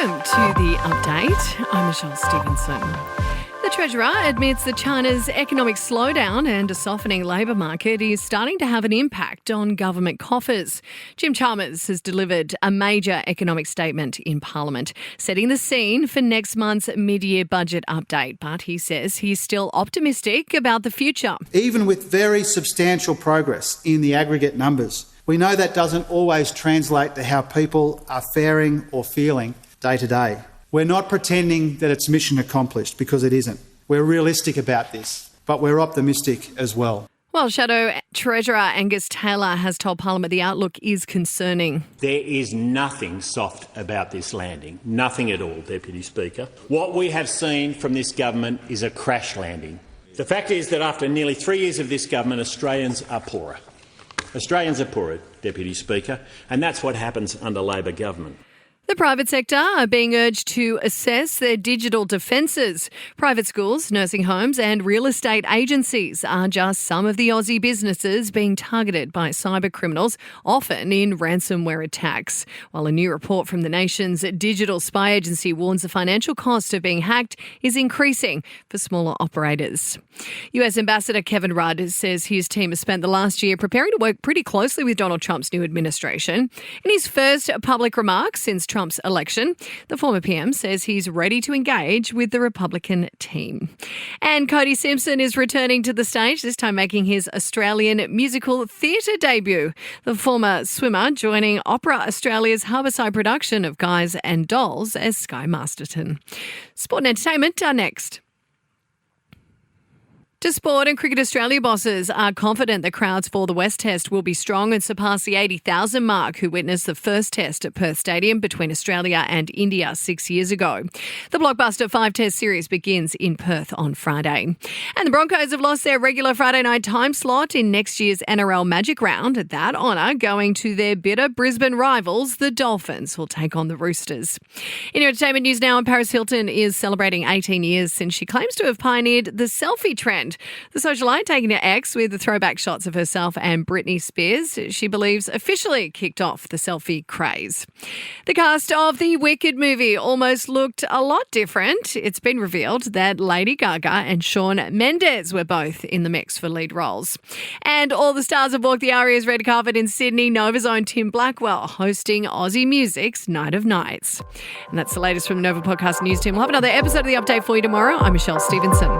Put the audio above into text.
Welcome to the update. I'm Michelle Stevenson. The Treasurer admits that China's economic slowdown and a softening labour market is starting to have an impact on government coffers. Jim Chalmers has delivered a major economic statement in Parliament, setting the scene for next month's mid-year budget update. But he says he's still optimistic about the future. Even with very substantial progress in the aggregate numbers, we know that doesn't always translate to how people are faring or feeling day to day. We're not pretending that it's mission accomplished, because it isn't. We're realistic about this, but we're optimistic as well. Well, Shadow Treasurer Angus Taylor has told Parliament the outlook is concerning. There is nothing soft about this landing. Nothing at all, Deputy Speaker. What we have seen from this government is a crash landing. The fact is that after nearly 3 years of this government, Australians are poorer. Australians are poorer, Deputy Speaker, and that's what happens under Labor government. The private sector are being urged to assess their digital defences. Private schools, nursing homes and real estate agencies are just some of the Aussie businesses being targeted by cyber criminals, often in ransomware attacks. While a new report from the nation's digital spy agency warns the financial cost of being hacked is increasing for smaller operators. US Ambassador Kevin Rudd says his team has spent the last year preparing to work pretty closely with Donald Trump's new administration. In his first public remarks since Trump's election, the former PM says he's ready to engage with the Republican team. And Cody Simpson is returning to the stage, this time making his Australian musical theatre debut. The former swimmer joining Opera Australia's Harbourside production of Guys and Dolls as Sky Masterton. Sport and entertainment are next. To sport, and Cricket Australia bosses are confident the crowds for the West Test will be strong and surpass the 80,000 mark who witnessed the first test at Perth Stadium between Australia and India 6 years ago. The blockbuster 5-test series begins in Perth on Friday. And the Broncos have lost their regular Friday night time slot in next year's NRL Magic Round. That honour going to their bitter Brisbane rivals, the Dolphins, who will take on the Roosters. In entertainment news now, Paris Hilton is celebrating 18 years since she claims to have pioneered the selfie trend. The socialite taking to X with the throwback shots of herself and Britney Spears, she believes officially kicked off the selfie craze. The cast of the Wicked movie almost looked a lot different. It's been revealed that Lady Gaga and Shawn Mendes were both in the mix for lead roles. And all the stars have walked the Aria's red carpet in Sydney. Nova's own Tim Blackwell hosting Aussie Music's Night of Nights. And that's the latest from the Nova Podcast News Team. We'll have another episode of The Update for you tomorrow. I'm Michelle Stevenson.